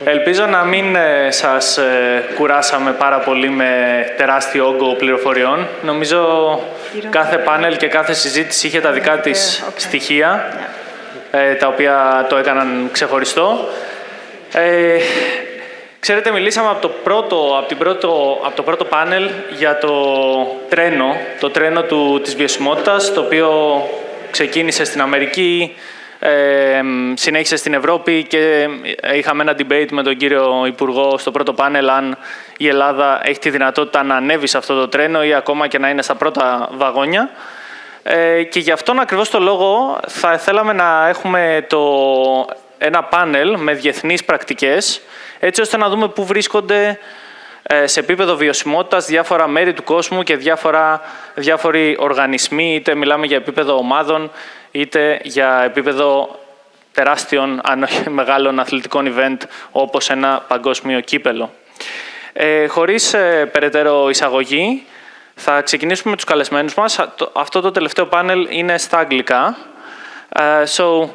Ελπίζω να μην σας κουράσαμε πάρα πολύ με τεράστιο όγκο πληροφοριών. Νομίζω κάθε πάνελ και κάθε συζήτηση είχε τα δικά της στοιχεία, τα οποία το έκαναν ξεχωριστό. Ξέρετε, μιλήσαμε από το πρώτο πάνελ για το τρένο της βιωσιμότητας, το οποίο ξεκίνησε στην Αμερική, συνέχισε στην Ευρώπη και είχαμε ένα debate με τον κύριο Υπουργό στο πρώτο πάνελ αν η Ελλάδα έχει τη δυνατότητα να ανέβει σε αυτό το τρένο ή ακόμα και να είναι στα πρώτα βαγόνια. Και γι' αυτόν ακριβώς το λόγο θα θέλαμε να έχουμε ένα πάνελ με διεθνείς πρακτικές, έτσι ώστε να δούμε πού βρίσκονται σε επίπεδο βιωσιμότητας διάφορα μέρη του κόσμου και διάφοροι οργανισμοί, είτε μιλάμε για επίπεδο ομάδων, είτε για επίπεδο τεράστιων, αν όχι μεγάλων αθλητικών event, όπως ένα παγκόσμιο κύπελο. Χωρίς περαιτέρω εισαγωγή, θα ξεκινήσουμε με τους καλεσμένους μας. Αυτό το τελευταίο πάνελ είναι στα αγγλικά. So,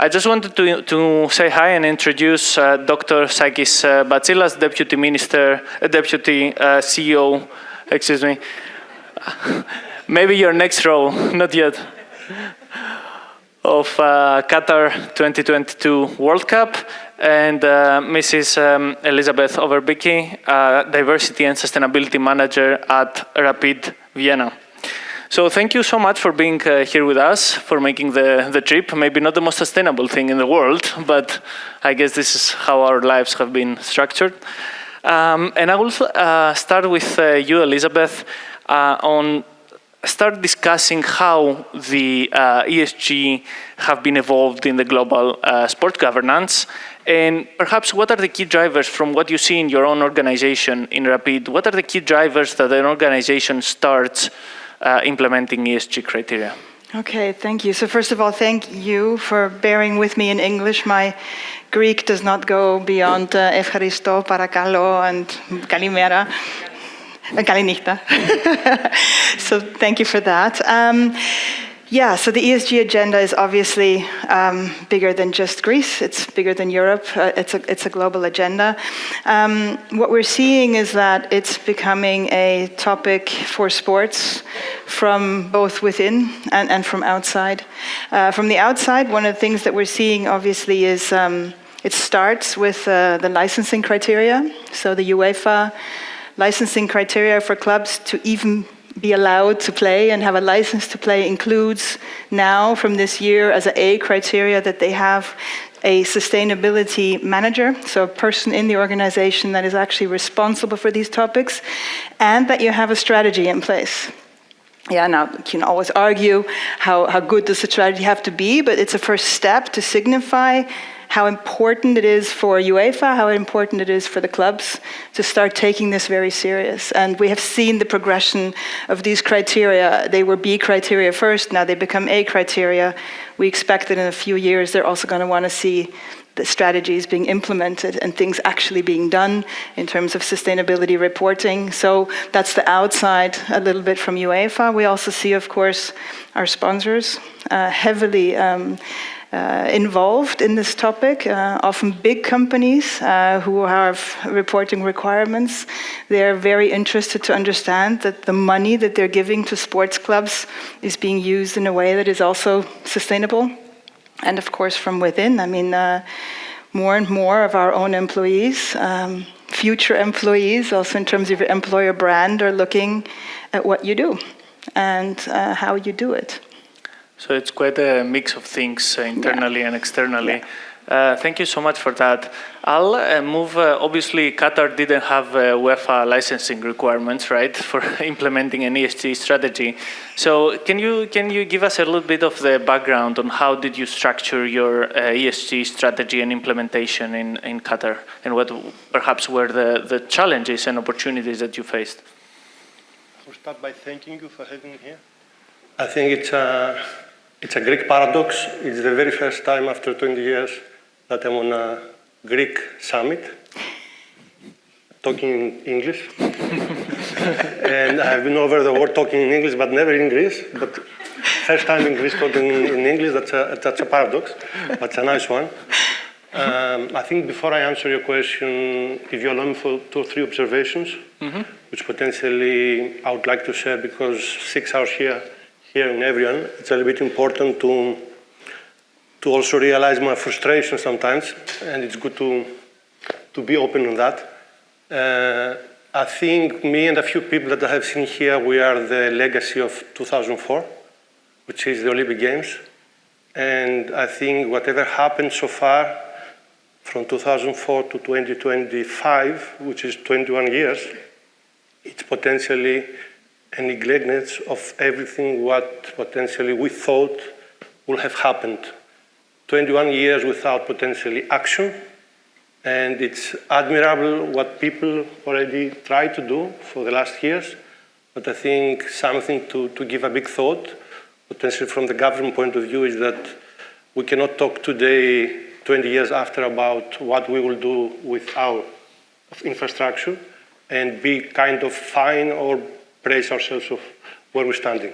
I just wanted to say hi and introduce Dr. Sakis Batsilas, Deputy CEO, excuse me. Maybe your next role, not yet. Of Qatar 2022 World Cup, and Mrs. Elisabeth Overbeeke, Diversity and Sustainability Manager at Rapid Vienna. So thank you so much for being here with us, for making the trip. Maybe not the most sustainable thing in the world, but I guess this is how our lives have been structured. And I will start with you, Elisabeth, start discussing how the ESG have been evolved in the global sport governance, and perhaps what are the key drivers from what you see in your own organization in Rapid? What are the key drivers that an organization starts implementing ESG criteria? Okay, thank you. So first of all, thank you for bearing with me in English. My Greek does not go beyond ευχαριστώ, παρακαλώ, and kalimera. Kalinita. So thank you for that. So the ESG agenda is obviously bigger than just Greece. It's bigger than Europe. It's a global agenda. What we're seeing is that it's becoming a topic for sports from both within and from outside. From the outside, one of the things that we're seeing obviously is it starts with the licensing criteria. So the UEFA licensing criteria for clubs to even be allowed to play and have a license to play includes now from this year as an A criteria that they have a sustainability manager, so a person in the organization that is actually responsible for these topics, and that you have a strategy in place. Yeah, now you can always argue how good does the strategy have to be, but it's a first step to signify how important it is for UEFA, how important it is for the clubs to start taking this very serious. And we have seen the progression of these criteria. They were B criteria first, now they become A criteria. We expect that in a few years they're also going to want to see the strategies being implemented and things actually being done in terms of sustainability reporting. So that's the outside, a little bit from UEFA. We also see, of course, our sponsors heavily involved in this topic, often big companies who have reporting requirements. They're very interested to understand that the money that they're giving to sports clubs is being used in a way that is also sustainable. And of course from within, I mean, more and more of our own employees, future employees, also in terms of your employer brand, are looking at what you do and how you do it. So it's quite a mix of things internally and externally. Thank you so much for that. I'll move, obviously Qatar didn't have UEFA licensing requirements, right, for implementing an ESG strategy. So can you give us a little bit of the background on how did you structure your ESG strategy and implementation in Qatar, and what perhaps were the challenges and opportunities that you faced? I'll start by thanking you for having me here. I think it's a Greek paradox. It's the very first time after 20 years that I'm on a Greek summit, talking in English. And I've been over the world talking in English, but never in Greece. But first time in Greece talking in English, that's a paradox, but it's a nice one. I think before I answer your question, if you allow me for 2 or 3 observations, which potentially I would like to share, because 6 hours here in everyone, it's a little bit important to also realize my frustration sometimes, and it's good to be open on that. I think me and a few people that I have seen here, we are the legacy of 2004, which is the Olympic Games. And I think whatever happened so far, from 2004 to 2025, which is 21 years, it's potentially a neglect of everything what potentially we thought would have happened. 21 years without potentially action, and it's admirable what people already tried to do for the last years, but I think something to give a big thought, potentially from the government point of view, is that we cannot talk today, 20 years after, about what we will do with our infrastructure and be kind of fine or praise ourselves of where we're standing.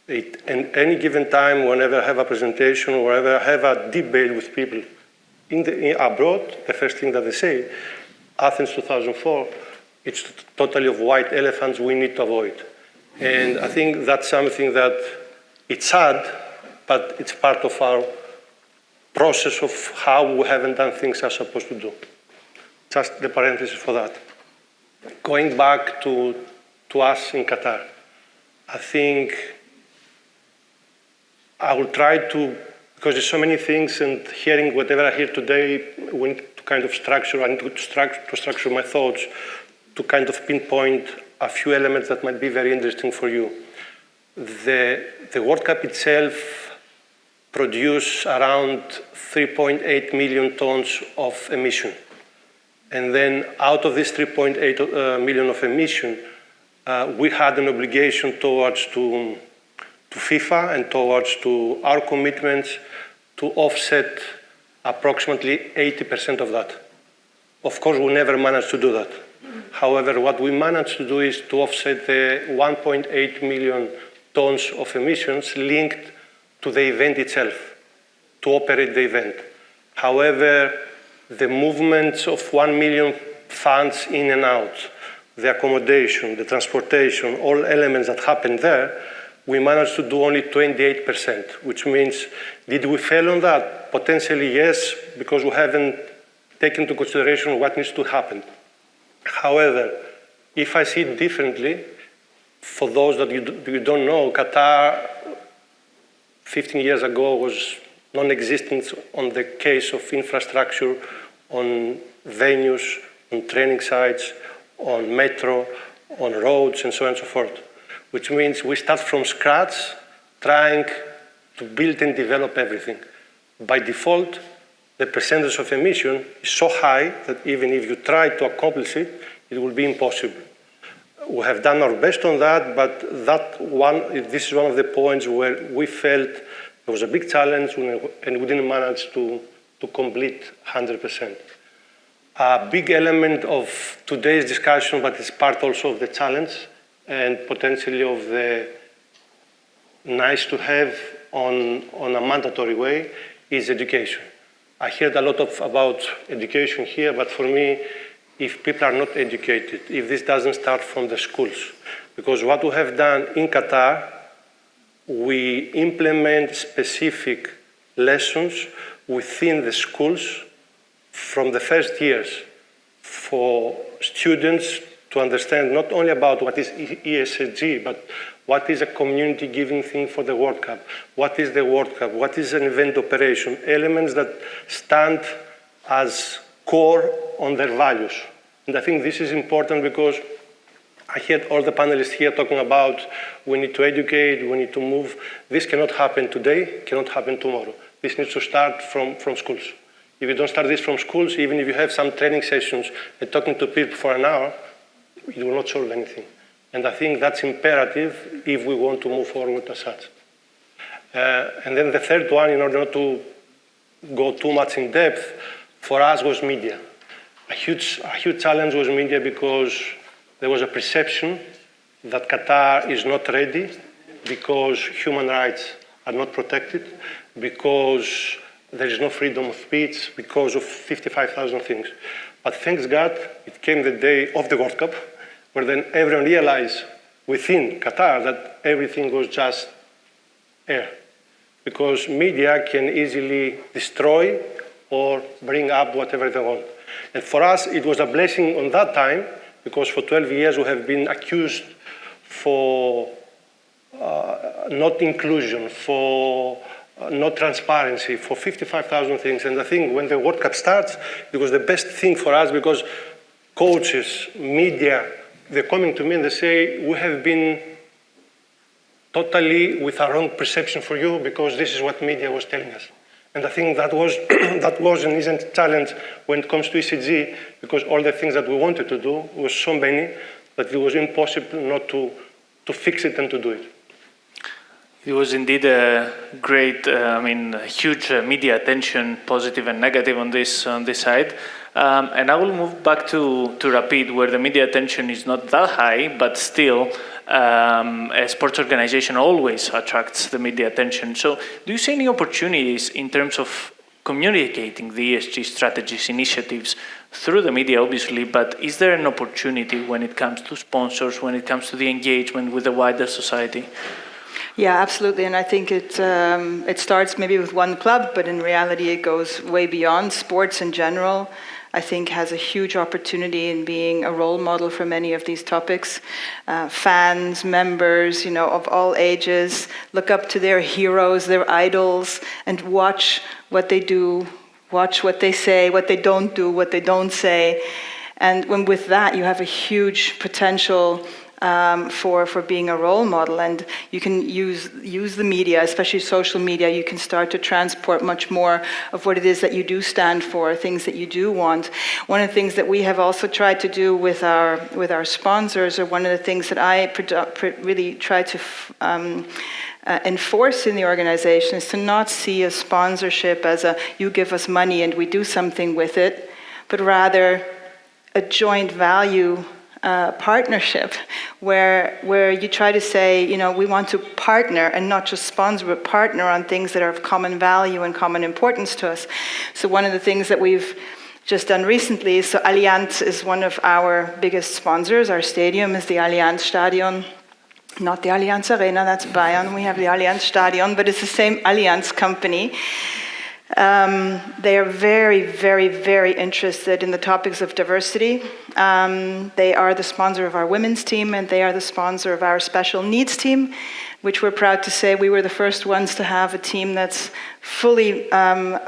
And any given time, whenever I have a presentation or whenever I have a debate with people abroad, the first thing that they say, Athens 2004, it's totally of white elephants we need to avoid. And I think that's something that it's sad, but it's part of our process of how we haven't done things as supposed to do. Just the parenthesis for that. Going back to us in Qatar, I think I will try to, because there's so many things, and hearing whatever I hear today, we need to kind of structure, I need to structure my thoughts to kind of pinpoint a few elements that might be very interesting for you. The World Cup itself produced around 3.8 million tons of emission. And then out of this 3.8 million of emission, we had an obligation towards to FIFA and towards to our commitments to offset approximately 80% of that. Of course, we never managed to do that. However, what we managed to do is to offset the 1.8 million tons of emissions linked to the event itself, to operate the event. However, the movements of 1 million funds in and out, the accommodation, the transportation, all elements that happened there, we managed to do only 28%, which means, did we fail on that? Potentially yes, because we haven't taken into consideration what needs to happen. However, if I see it differently, for those that you don't know, Qatar 15 years ago was non-existent on the case of infrastructure, on venues, on training sites, on metro, on roads, and so on and so forth. Which means we start from scratch, trying to build and develop everything. By default, the percentage of emission is so high that even if you try to accomplish it, it will be impossible. We have done our best on that, but this is one of the points where we felt there was a big challenge and we didn't manage to complete 100%. A big element of today's discussion, but it's part also of the challenge, and potentially of the nice to have on a mandatory way, is education. I heard a lot about education here, but for me, if people are not educated, if this doesn't start from the schools, because what we have done in Qatar, we implement specific lessons within the schools from the first years for students to understand not only about what is ESG, but what is a community-giving thing for the World Cup, what is the World Cup, what is an event operation, elements that stand as core on their values. And I think this is important because I heard all the panelists here talking about we need to educate, we need to move. This cannot happen today, cannot happen tomorrow. This needs to start from schools. If you don't start this from schools, even if you have some training sessions and talking to people for an hour, it will not solve anything. And I think that's imperative if we want to move forward as such. And then the third one, in order not to go too much in depth, for us was media. A huge challenge was media because there was a perception that Qatar is not ready because human rights are not protected, because there is no freedom of speech because of 55,000 things. But thanks God, it came the day of the World Cup, where then everyone realized within Qatar that everything was just air. Because media can easily destroy or bring up whatever they want. And for us, it was a blessing on that time, because for 12 years we have been accused for not inclusion, for not transparency, for 55,000 things. And I think when the World Cup starts, it was the best thing for us, because coaches, media, they're coming to me and they say, we have been totally with our wrong perception for you because this is what media was telling us. And I think that was and isn't a challenge when it comes to ESG, because all the things that we wanted to do was so many that it was impossible not to fix it and to do it. It was indeed a great, huge media attention, positive and negative on this side. And I will move back to Rapid, where the media attention is not that high, but still a sports organization always attracts the media attention. So do you see any opportunities in terms of communicating the ESG strategies, initiatives through the media, obviously, but is there an opportunity when it comes to sponsors, when it comes to the engagement with the wider society? Yeah, absolutely, and I think it starts maybe with one club, but in reality it goes way beyond. Sports in general, I think, has a huge opportunity in being a role model for many of these topics. Fans, members, of all ages, look up to their heroes, their idols, and watch what they do, watch what they say, what they don't do, what they don't say. And when with that, you have a huge potential for being a role model, and you can use the media, especially social media. You can start to transport much more of what it is that you do stand for, things that you do want. One of the things that we have also tried to do with our sponsors, or one of the things that I really try to enforce in the organization, is to not see a sponsorship as a you give us money and we do something with it, but rather a joint value partnership where you try to say, we want to partner and not just sponsor, but partner on things that are of common value and common importance to us. So one of the things that we've just done recently, so Allianz is one of our biggest sponsors. Our stadium is the Allianz Stadion, not the Allianz Arena, that's Bayern. We have the Allianz Stadion, but it's the same Allianz company. They are very, very, very interested in the topics of diversity. They are the sponsor of our women's team, and they are the sponsor of our special needs team, which we're proud to say we were the first ones to have a team that's fully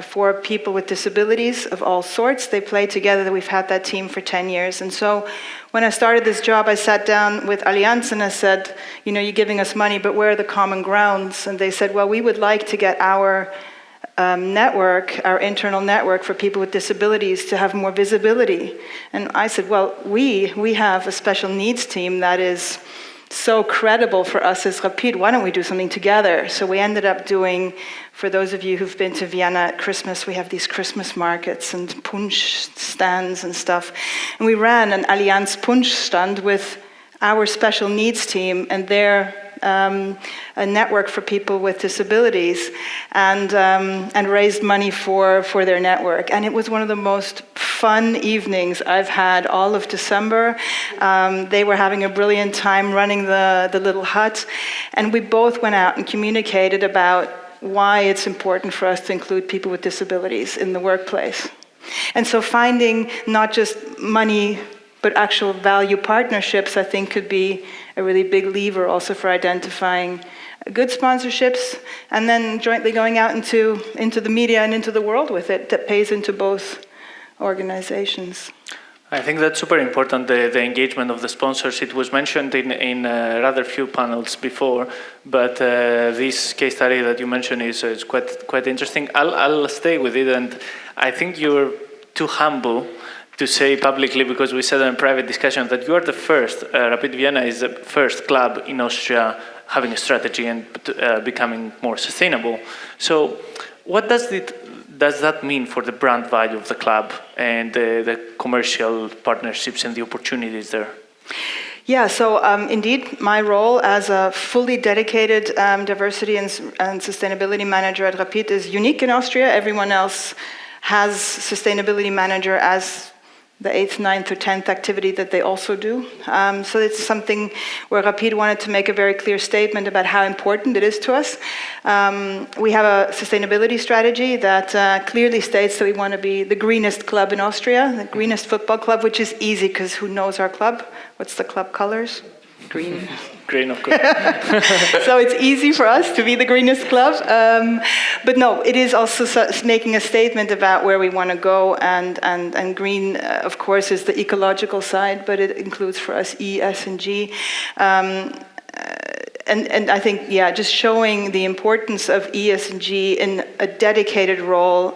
for people with disabilities of all sorts. They play together. We've had that team for 10 years. And so when I started this job, I sat down with Allianz and I said, you're giving us money, but where are the common grounds? And they said, well, we would like to get our network, our internal network for people with disabilities, to have more visibility. And I said, well, we have a special needs team that is so credible for us as Rapid. Why don't we do something together? So we ended up doing, for those of you who've been to Vienna at Christmas, we have these Christmas markets and punch stands and stuff. And we ran an Allianz punch stand with our special needs team and their a network for people with disabilities, and raised money for their network. And it was one of the most fun evenings I've had all of December. They were having a brilliant time running the little hut, and we both went out and communicated about why it's important for us to include people with disabilities in the workplace. And so finding not just money but actual value partnerships, I think, could be a really big lever also for identifying good sponsorships, and then jointly going out into the media and into the world with it, that pays into both organizations. I think that's super important, the engagement of the sponsors. It was mentioned in rather few panels before, but this case study that you mentioned is quite interesting. I'll stay with it, and I think you're too humble to say publicly, because we said in private discussion that you are the first, Rapid Vienna is the first club in Austria having a strategy and becoming more sustainable. So what does that mean for the brand value of the club and the commercial partnerships and the opportunities there? Yeah, so indeed, my role as a fully dedicated diversity and sustainability manager at Rapid is unique in Austria. Everyone else has sustainability manager as the 8th, 9th, or 10th activity that they also do. So it's something where Rapid wanted to make a very clear statement about how important it is to us. We have a sustainability strategy that clearly states that we want to be the greenest club in Austria, the greenest football club, which is easy because who knows our club? What's the club colors? Green. Green, of course. So it's easy for us to be the greenest club. But no, it is also making a statement about where we want to go. And green, of course, is the ecological side, but it includes for us E, S, and G. And I think, yeah, just showing the importance of E, S, and G in a dedicated role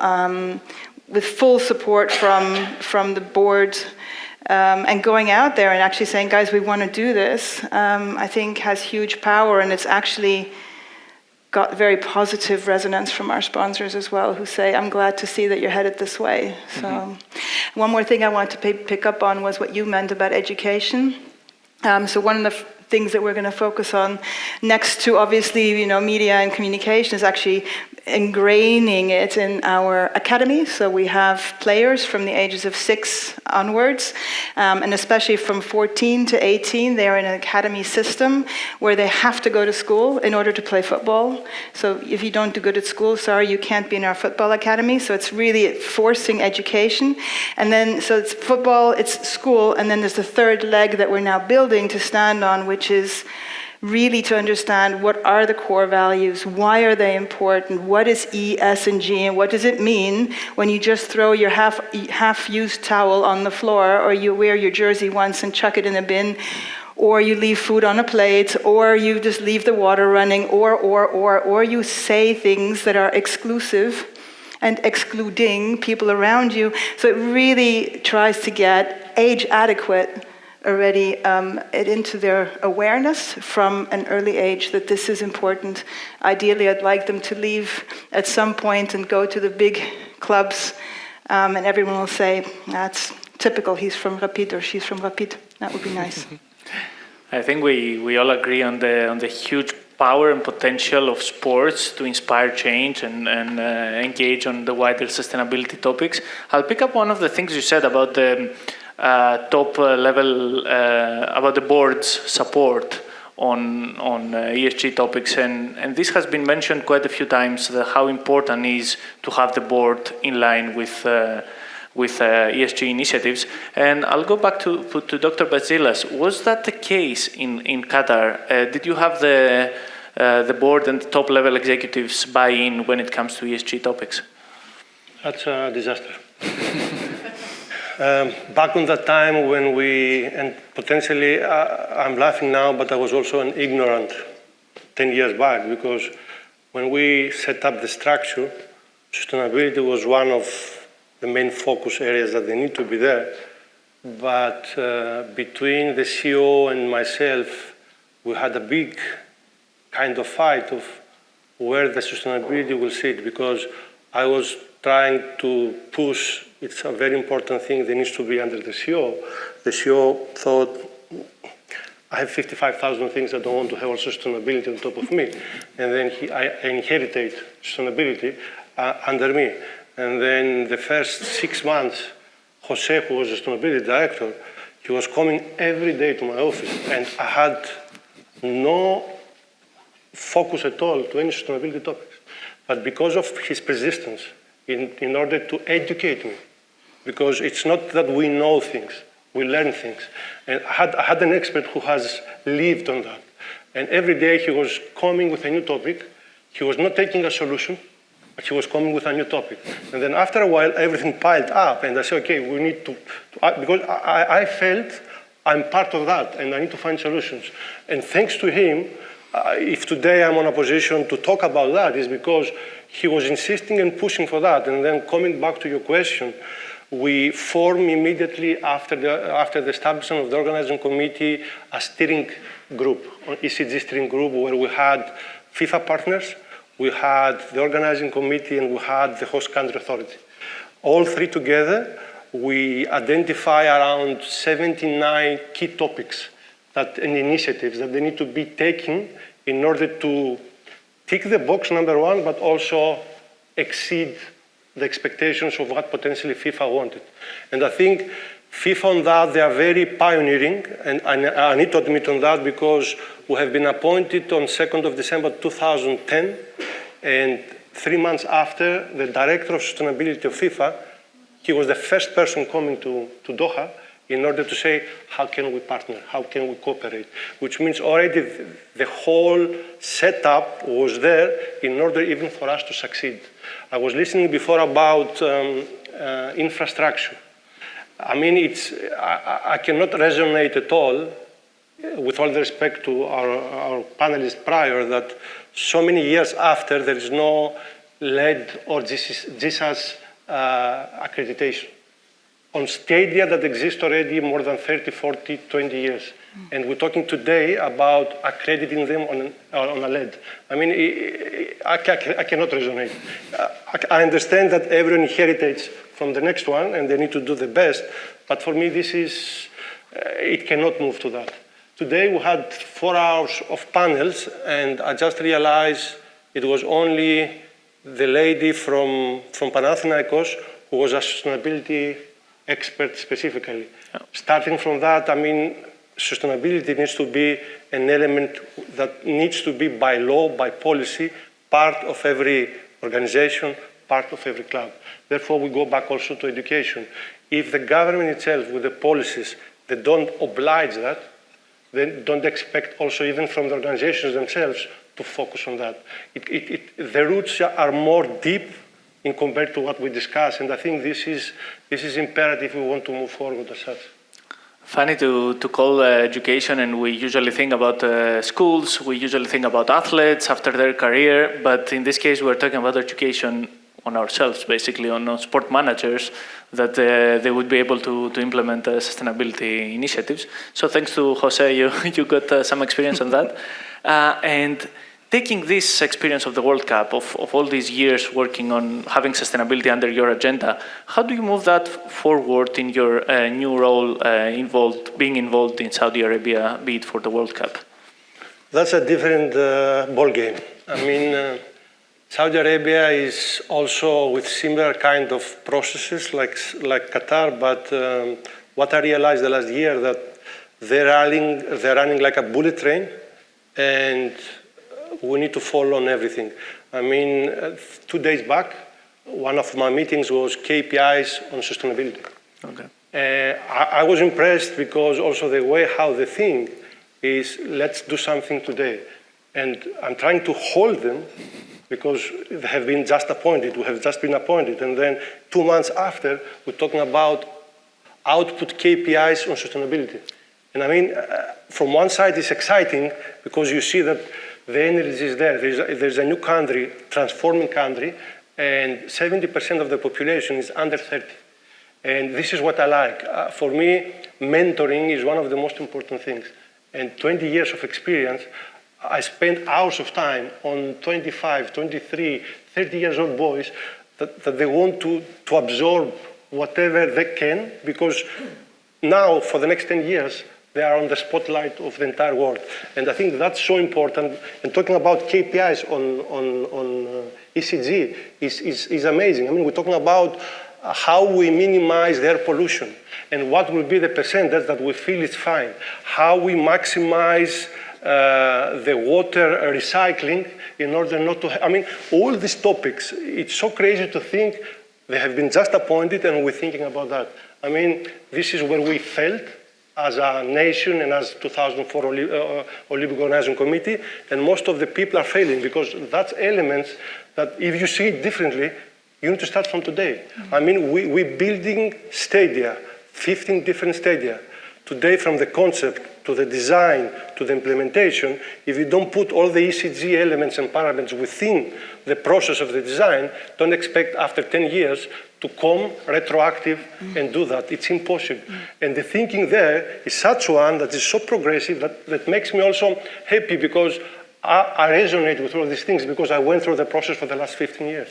with full support from the board. And going out there and actually saying, guys, we want to do this, I think has huge power, and it's actually got very positive resonance from our sponsors as well, who say, I'm glad to see that you're headed this way. So one more thing I want to pick up on was what you meant about education. So one of the things that we're going to focus on next to obviously, media and communication is actually ingraining it in our academy. So we have players from the ages of 6 onwards, and especially from 14 to 18, they're in an academy system where they have to go to school in order to play football. So if you don't do good at school, sorry, you can't be in our football academy. So it's really forcing education. And then, so it's football, it's school, and then there's the third leg that we're now building to stand on, which is really to understand what are the core values, why are they important, what is E, S, and G, and what does it mean when you just throw your half-used towel on the floor, or you wear your jersey once and chuck it in a bin, or you leave food on a plate, or you just leave the water running, or you say things that are exclusive and excluding people around you. So it really tries to get age-adequate already into their awareness from an early age that this is important. Ideally, I'd like them to leave at some point and go to the big clubs, and everyone will say, that's typical, he's from Rapid or she's from Rapid. That would be nice. I think we all agree on the huge power and potential of sports to inspire change and engage on the wider sustainability topics. I'll pick up one of the things you said about the top level, about the board's support on ESG topics, and this has been mentioned quite a few times, how important it is to have the board in line with ESG initiatives. And I'll go back to Dr. Batsilas. Was that the case in Qatar? Did you have the board and the top level executives buy in when it comes to ESG topics? That's a disaster. Back on that time when and potentially I'm laughing now, but I was also an ignorant 10 years back, because when we set up the structure, sustainability was one of the main focus areas that they need to be there. But between the CEO and myself, we had a big kind of fight of where the sustainability will sit, because I was trying to push, it's a very important thing that needs to be under the CEO. The CEO thought, I have 55,000 things I don't want to have also sustainability on top of me. And then I inherited sustainability under me. And then the first 6 months, Jose, who was the sustainability director, he was coming every day to my office, and I had no focus at all to any sustainability topics. But because of his persistence, in order to educate me, because it's not that we know things, we learn things. And I had an expert who has lived on that. And every day he was coming with a new topic. He was not taking a solution, but he was coming with a new topic. And then after a while, everything piled up, and I said, okay, we need to because I felt I'm part of that, and I need to find solutions. And thanks to him, if today I'm on a position to talk about that, is because he was insisting and pushing for that. And then coming back to your question, we formed immediately after the establishment of the organizing committee a steering group, an ESG steering group, where we had FIFA partners, we had the organizing committee, and we had the host country authority. All three together, we identify around 79 key topics and initiatives that they need to be taken in order to tick the box, number one, but also exceed the expectations of what potentially FIFA wanted. And I think FIFA on that, they are very pioneering, and I need to admit on that because we have been appointed on 2nd of December 2010, and 3 months after, the director of sustainability of FIFA, he was the first person coming to Doha in order to say, how can we partner, how can we cooperate? Which means already the whole setup was there in order even for us to succeed. I was listening before about infrastructure. I mean, I cannot resonate at all, with all the respect to our panelists prior, that so many years after there is no LED or GSAS accreditation on stadia that exist already more than 30, 40, 20 years. And we're talking today about accrediting them on a LED. I mean, I cannot resonate. I understand that everyone inherits from the next one and they need to do the best, but for me this is, it cannot move to that. Today we had 4 hours of panels and I just realized it was only the lady from Panathinaikos who was a sustainability expert specifically. Yeah. Starting from that, I mean, sustainability needs to be an element that needs to be by law, by policy, part of every organization, part of every club. Therefore, we go back also to education. If the government itself, with the policies, they don't oblige that, then don't expect also even from the organizations themselves to focus on that. The roots are more deep in compared to what we discuss, and I think this is imperative if we want to move forward as such. Funny to call education, and we usually think about schools, we usually think about athletes after their career, but in this case we're talking about education on ourselves, basically, on sport managers, that they would be able to implement sustainability initiatives. So thanks to Jose, you got some experience on that. And taking this experience of the World Cup, of all these years working on having sustainability under your agenda, how do you move that forward in your new role being involved in Saudi Arabia, be it for the World Cup? That's a different ball game. I mean, Saudi Arabia is also with similar kind of processes like Qatar, but what I realized the last year that they're running like a bullet train, and we need to follow on everything. I mean, 2 days back, one of my meetings was KPIs on sustainability. Okay. I was impressed because also the way how they think is, let's do something today. And I'm trying to hold them because they have been just appointed, we have just been appointed, and then 2 months after, we're talking about output KPIs on sustainability. And I mean, from one side it's exciting because you see that the energy is there. There's a new country, transforming country, and 70% of the population is under 30. And this is what I like. For me, mentoring is one of the most important things. And 20 years of experience, I spent hours of time on 25, 23, 30 years old boys that they want to absorb whatever they can, because now for the next 10 years, they are on the spotlight of the entire world. And I think that's so important. And talking about KPIs on ESG is amazing. I mean, we're talking about how we minimize air pollution and what will be the percentage that we feel is fine. How we maximize the water recycling in order not to, I mean, all these topics, it's so crazy to think they have been just appointed and we're thinking about that. I mean, this is where we felt as a nation and as 2004 Olympic Organizing Committee, and most of the people are failing because that's elements that if you see it differently, you need to start from today. I mean, we're building stadia, 15 different stadia. Today, from the concept to the design to the implementation, if you don't put all the ESG elements and parameters within the process of the design, don't expect after 10 years to come retroactive and do that. It's impossible. And the thinking there is such one that is so progressive that makes me also happy because I resonate with all these things because I went through the process for the last 15 years.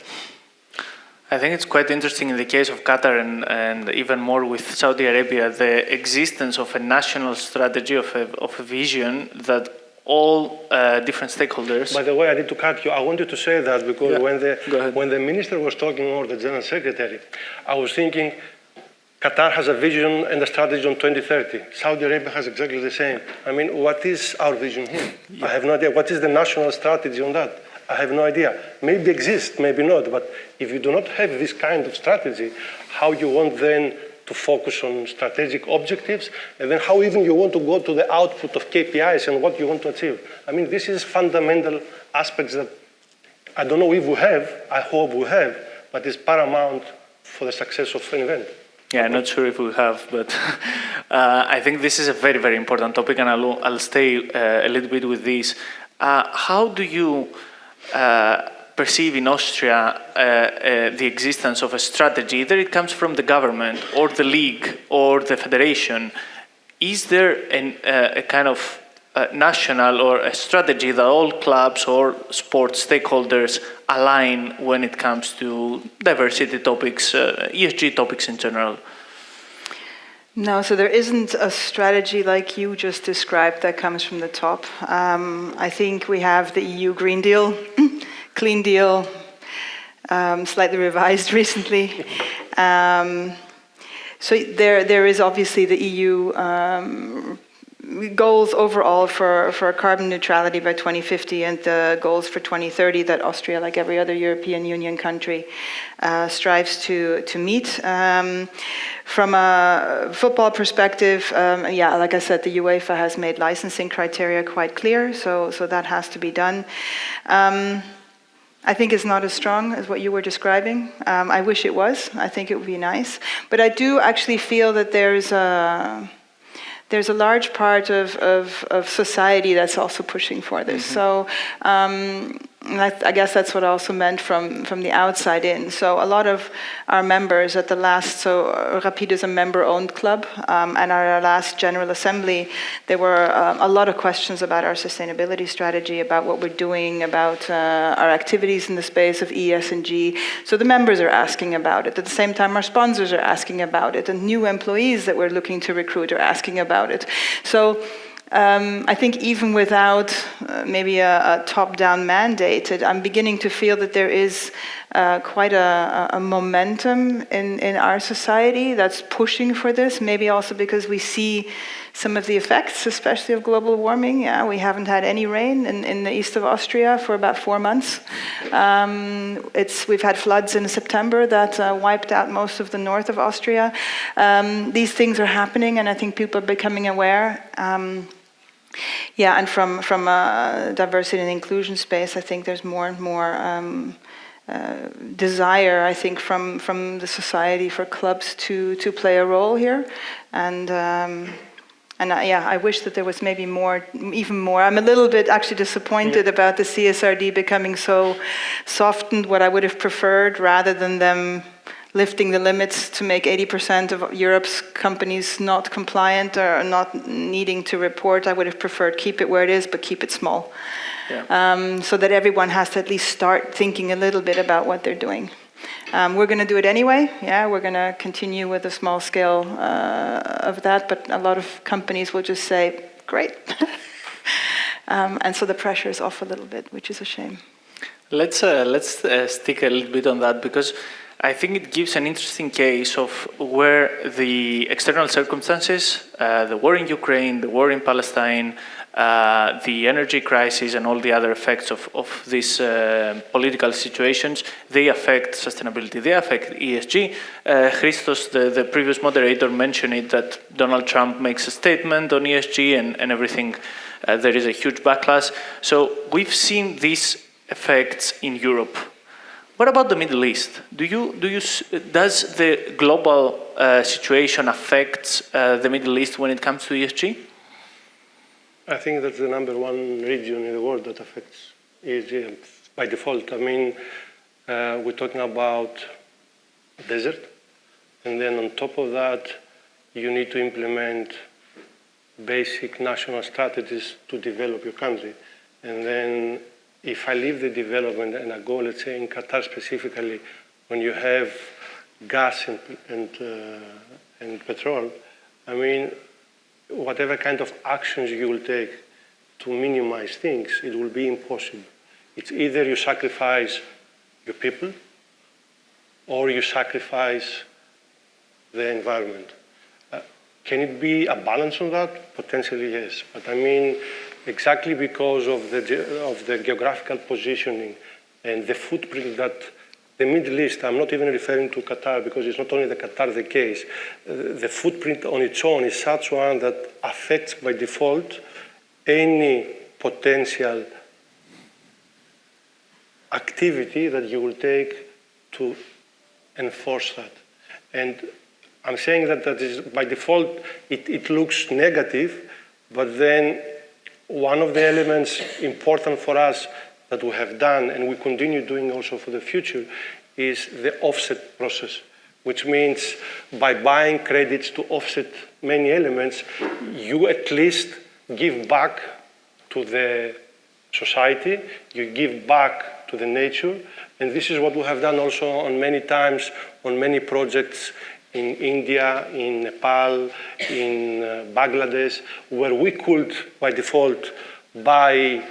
I think it's quite interesting in the case of Qatar and even more with Saudi Arabia, the existence of a national strategy, of a vision that all different stakeholders... By the way, I need to cut you. I wanted to say that because when the minister was talking, or the general secretary, I was thinking Qatar has a vision and a strategy on 2030. Saudi Arabia has exactly the same. I mean, what is our vision here? I have no idea. What is the national strategy on that? I have no idea. Maybe exists, maybe not. But if you do not have this kind of strategy, how you want then to focus on strategic objectives, and then how even you want to go to the output of KPIs and what you want to achieve. I mean, this is fundamental aspects that I don't know if we have, I hope we have, but it's paramount for the success of an event. Yeah, I'm not sure if we have, but I think this is a very, very important topic, and I'll stay a little bit with this. How do you perceive in Austria the existence of a strategy, either it comes from the government or the league or the federation? Is there a kind of national or a strategy that all clubs or sports stakeholders align when it comes to diversity topics, ESG topics in general? No, so there isn't a strategy like you just described that comes from the top. I think we have the EU Green Deal, Clean Deal, slightly revised recently. So there is obviously the EU goals overall for carbon neutrality by 2050 and the goals for 2030 that Austria, like every other European Union country, strives to meet. From a football perspective, like I said, the UEFA has made licensing criteria quite clear, so that has to be done. I think it's not as strong as what you were describing. I wish it was. I think it would be nice. But I do actually feel that there's a large part of society that's also pushing for this. So I guess that's what I also meant from the outside in. So a lot of our members at the last, so Rapid is a member-owned club, and our last General Assembly, there were a lot of questions about our sustainability strategy, about what we're doing, about our activities in the space of ESG. So the members are asking about it. At the same time, our sponsors are asking about it, and new employees that we're looking to recruit are asking about it. So I think even without maybe a top-down mandate, I'm beginning to feel that there is quite a momentum in our society that's pushing for this, maybe also because we see some of the effects, especially of global warming. Yeah, we haven't had any rain in the east of Austria for about 4 months. We've had floods in September that wiped out most of the north of Austria. These things are happening, and I think people are becoming aware. And from a diversity and inclusion space, I think there's more and more desire, I think, from the society for clubs to play a role here. I wish that there was maybe even more. I'm a little bit actually disappointed about the CSRD becoming so softened, what I would have preferred, rather than them lifting the limits to make 80% of Europe's companies not compliant or not needing to report. I would have preferred keep it where it is, but keep it small. Yeah. So that everyone has to at least start thinking a little bit about what they're doing. We're going to do it anyway. Yeah, we're going to continue with a small scale of that, but a lot of companies will just say, great. And so the pressure is off a little bit, which is a shame. Let's stick a little bit on that, because I think it gives an interesting case of where the external circumstances, the war in Ukraine, the war in Palestine, the energy crisis and all the other effects of these political situations, they affect sustainability, they affect ESG. Christos, the previous moderator, mentioned it, that Donald Trump makes a statement on ESG and everything, there is a huge backlash. So we've seen these effects in Europe. What about the Middle East? Does the global situation affect the Middle East when it comes to ESG? I think that's the number one region in the world that affects ESG by default. I mean, we're talking about desert, and then on top of that, you need to implement basic national strategies to develop your country. And then if I leave the development and I go, let's say in Qatar specifically, when you have gas and petrol, I mean, whatever kind of actions you will take to minimize things, it will be impossible. It's either you sacrifice your people or you sacrifice the environment. Can it be a balance on that? Potentially, yes. But I mean, exactly because of the geographical positioning and the footprint that the Middle East, I'm not even referring to Qatar because it's not only the Qatar the case, the footprint on its own is such one that affects by default any potential activity that you will take to enforce that. And I'm saying that is by default, it looks negative, but then one of the elements important for us that we have done and we continue doing also for the future is the offset process, which means by buying credits to offset many elements, you at least give back to the society, you give back to the nature, and this is what we have done also on many times on many projects in India, in Nepal, in Bangladesh, where we could, by default, buy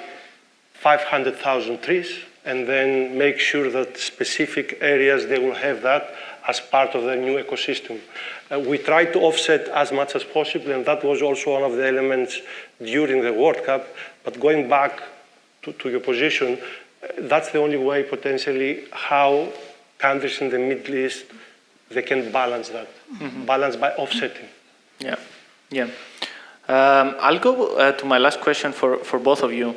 500,000 trees and then make sure that specific areas, they will have that as part of the new ecosystem. We tried to offset as much as possible, and that was also one of the elements during the World Cup. But going back to your position, that's the only way potentially how countries in the Middle East, they can balance that, balance by offsetting. Yeah. I'll go to my last question for both of you.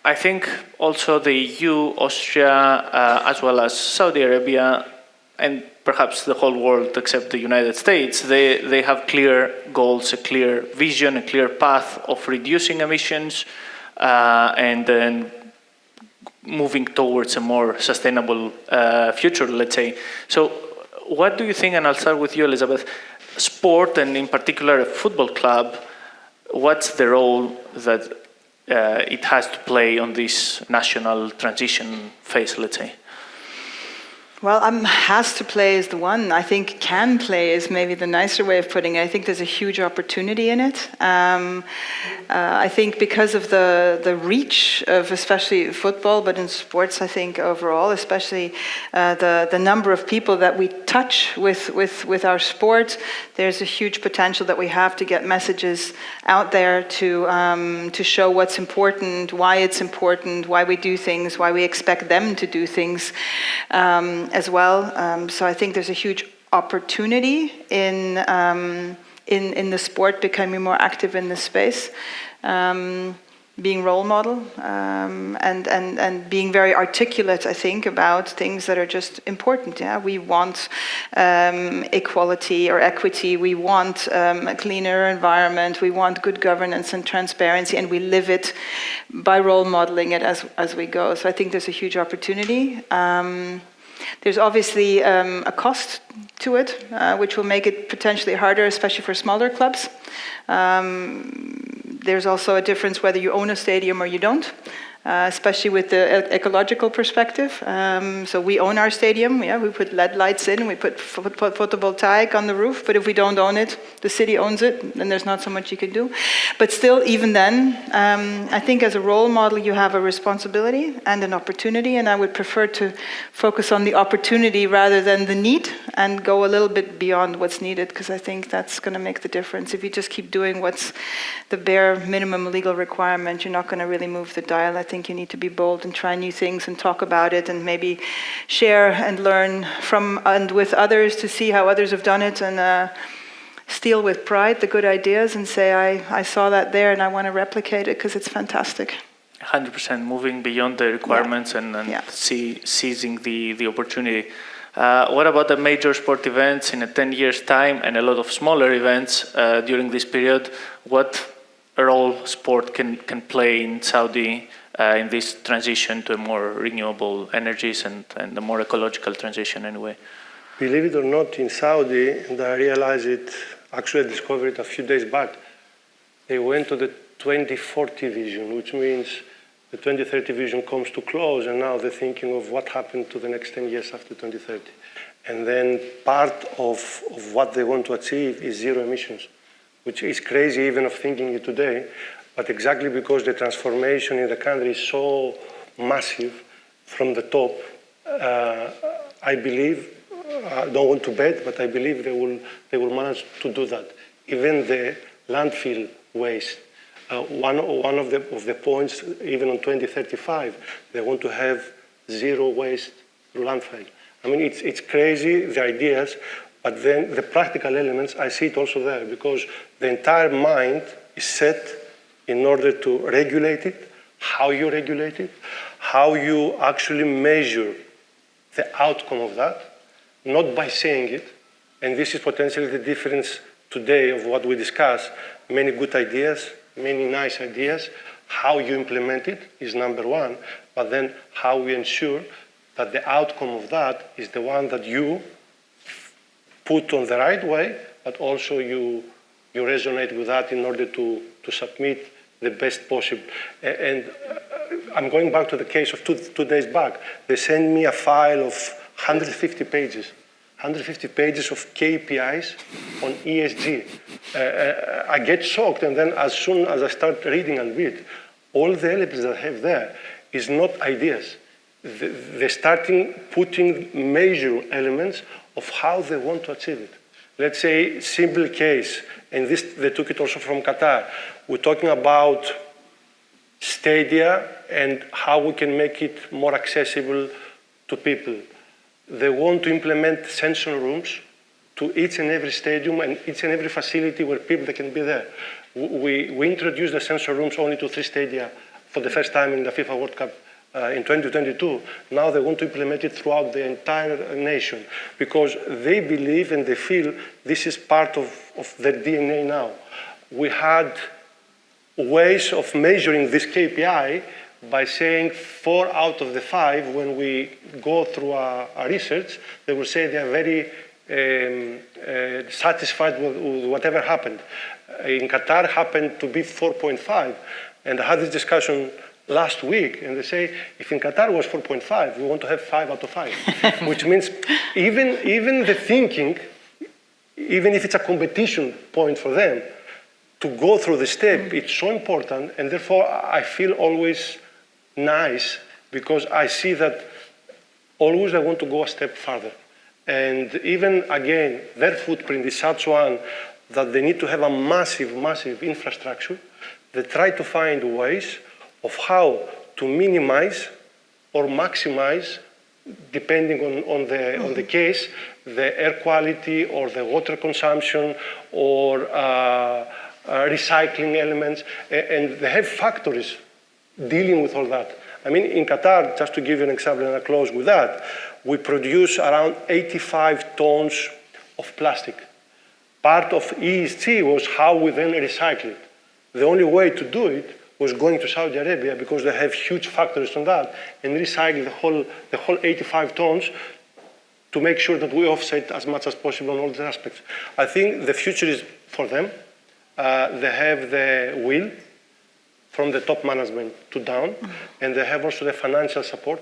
I think also the EU, Austria, as well as Saudi Arabia, and perhaps the whole world except the United States, they have clear goals, a clear vision, a clear path of reducing emissions and then moving towards a more sustainable future, let's say. So what do you think, and I'll start with you, Elisabeth, sport, and in particular a football club, what's the role that it has to play on this national transition phase, let's say? Well, has to play is the one. I think can play is maybe the nicer way of putting it. I think there's a huge opportunity in it. I think because of the reach of especially football, but in sports, I think overall, especially the number of people that we touch with our sport, there's a huge potential that we have to get messages out there to show what's important, why it's important, why we do things, why we expect them to do things. As well, so I think there's a huge opportunity in the sport becoming more active in this space, being role model, and being very articulate, I think, about things that are just important. Yeah, we want equality or equity. We want a cleaner environment. We want good governance and transparency, and we live it by role modeling it as we go. So I think there's a huge opportunity. There's obviously a cost to it, which will make it potentially harder, especially for smaller clubs. There's also a difference whether you own a stadium or you don't. Especially with the ecological perspective. So we own our stadium, we put LED lights in, we put photovoltaic on the roof, but if we don't own it, the city owns it, then there's not so much you can do. But still, even then, I think as a role model, you have a responsibility and an opportunity, and I would prefer to focus on the opportunity rather than the need, and go a little bit beyond what's needed, because I think that's going to make the difference. If you just keep doing what's the bare minimum legal requirement, you're not going to really move the dial. I think you need to be bold and try new things and talk about it and maybe share and learn from and with others to see how others have done it, and steal with pride the good ideas and say, I saw that there and I want to replicate it because it's fantastic. 100% moving beyond the requirements and seizing the opportunity. What about the major sport events in a 10 years time and a lot of smaller events during this period? What role sport can play in Saudi in this transition to a more renewable energies and a more ecological transition anyway? Believe it or not, in Saudi, and I realized it, actually I discovered it a few days back, they went to the 2040 vision, which means the 2030 vision comes to close, and now they're thinking of what happened to the next 10 years after 2030. And then part of what they want to achieve is zero emissions, which is crazy even of thinking it today, but exactly because the transformation in the country is so massive from the top, I believe, I don't want to bet, but I believe they will manage to do that. Even the landfill waste, one of the points, even on 2035, they want to have zero waste through landfill. I mean, it's crazy, the ideas, but then the practical elements, I see it also there, because the entire mind is set in order to regulate it, how you regulate it, how you actually measure the outcome of that, not by saying it. And this is potentially the difference today of what we discuss. Many good ideas, many nice ideas. How you implement it is number one, but then how we ensure that the outcome of that is the one that you put on the right way, but also you resonate with that in order to submit the best possible. And I'm going back to the case of two days back. They sent me a file of 150 pages. 150 pages of KPIs on ESG. I get shocked, and then as soon as I start reading a bit, all the elements that I have there is not ideas. They're starting putting major elements of how they want to achieve it. Let's say simple case, and this they took it also from Qatar. We're talking about stadia and how we can make it more accessible to people. They want to implement sensor rooms to each and every stadium and each and every facility where people can be there. We introduced the sensor rooms only to 3 stadia for the first time in the FIFA World Cup in 2022. Now they want to implement it throughout the entire nation because they believe and they feel this is part of their DNA now. We had ways of measuring this KPI by saying 4 out of the 5, when we go through our research, they will say they are very satisfied with whatever happened. In Qatar, happened to be 4.5, and I had this discussion last week, and they say, if in Qatar was 4.5, we want to have 5 out of 5, which means even the thinking, even if it's a competition point for them, to go through the step, it's so important, and therefore I feel always nice because I see that always I want to go a step further. And even again, their footprint is such one that they need to have a massive, massive infrastructure. They try to find ways of how to minimize or maximize, depending on the case, the air quality or the water consumption or recycling elements. And they have factories dealing with all that. I mean, in Qatar, just to give you an example and I close with that, we produce around 85 tons of plastic. Part of ESG was how we then recycle it. The only way to do it was going to Saudi Arabia because they have huge factories on that and recycle the whole 85 tons to make sure that we offset as much as possible on all the aspects. I think the future is for them. They have the will from the top management to down, and they have also the financial support,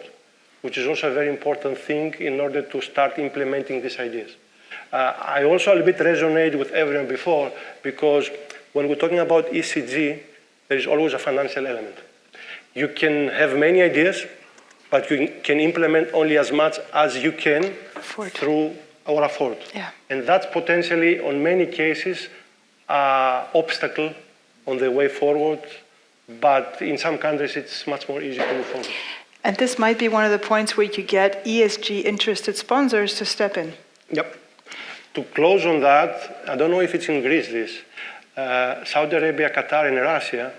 which is also a very important thing in order to start implementing these ideas. I also a little bit resonate with everyone before, because when we're talking about ESG, there is always a financial element. You can have many ideas, but you can implement only as much as you can through our afford. Yeah. And that's potentially, on many cases, an obstacle on the way forward. But in some countries, it's much more easy to move forward. And this might be one of the points where you get ESG-interested sponsors to step in. Yep. To close on that, I don't know if it's in Greece, this. Saudi Arabia, Qatar, and Russia,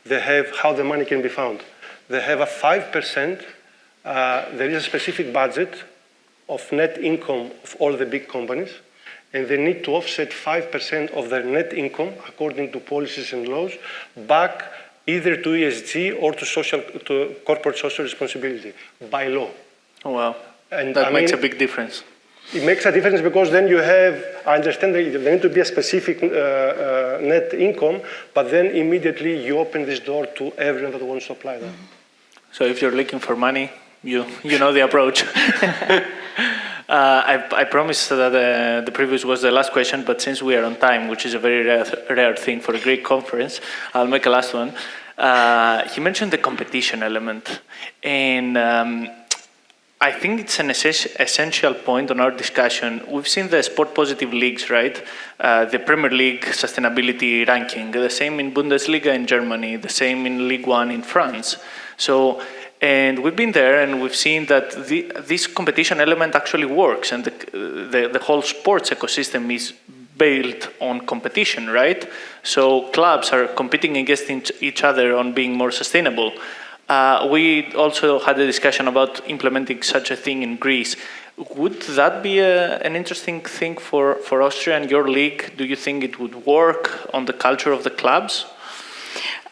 they have how the money can be found. They have a 5%, there is a specific budget of net income of all the big companies, and they need to offset 5% of their net income, according to policies and laws, back either to ESG or to corporate social responsibility by law. Oh, wow. And that makes a big difference. It makes a difference because then you have, I understand that there need to be a specific net income, but then immediately you open this door to everyone that wants to apply that. So if you're looking for money, you know the approach. I promised that the previous was the last question, but since we are on time, which is a very rare thing for a Greek conference, I'll make a last one. He mentioned the competition element, and I think it's an essential point on our discussion. We've seen the sport-positive leagues, right? The Premier League sustainability ranking, the same in Bundesliga in Germany, the same in Ligue 1 in France. And we've been there, and we've seen that this competition element actually works, and the whole sports ecosystem is built on competition, right? So clubs are competing against each other on being more sustainable. We also had a discussion about implementing such a thing in Greece. Would that be an interesting thing for Austria and your league? Do you think it would work on the culture of the clubs?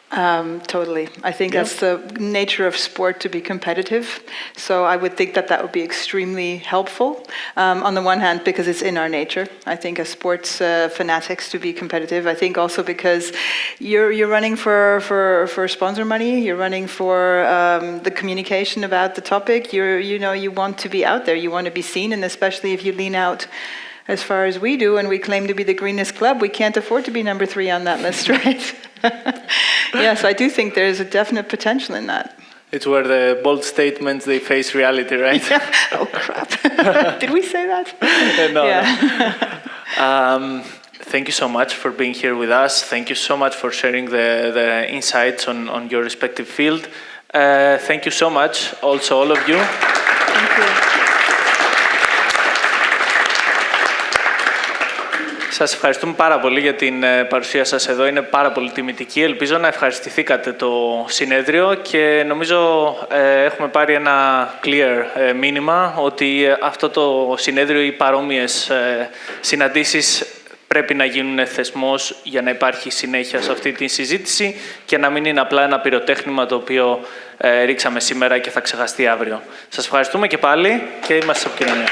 Totally. I think that's the nature of sport, to be competitive. So I would think that would be extremely helpful. On the one hand, because it's in our nature. I think as sports fanatics to be competitive. I think also because you're running for sponsor money. You're running for the communication about the topic. You want to be out there. You want to be seen, and especially if you lean out as far as we do, and we claim to be the greenest club, we can't afford to be number 3 on that list, right? Yes, I do think there's a definite potential in that. It's where the bold statements, they face reality, right? Yeah. Oh, crap. Did we say that? No. Yeah. No. Thank you so much for being here with us. Thank you so much for sharing the insights on your respective field. Thank you so much, also all of you. Thank you. Σας ευχαριστούμε πάρα πολύ για την παρουσία σας εδώ. Είναι πάρα πολύ τιμητική. Ελπίζω να ευχαριστηθήκατε το συνέδριο και νομίζω έχουμε πάρει ένα clear μήνυμα ότι αυτό το συνέδριο ή παρόμοιες συναντήσεις πρέπει να γίνουν θεσμός για να υπάρχει συνέχεια σε αυτή τη συζήτηση και να μην είναι απλά ένα πυροτέχνημα το οποίο ρίξαμε σήμερα και θα ξεχαστεί αύριο. Σας ευχαριστούμε και πάλι και είμαστε σε επικοινωνία.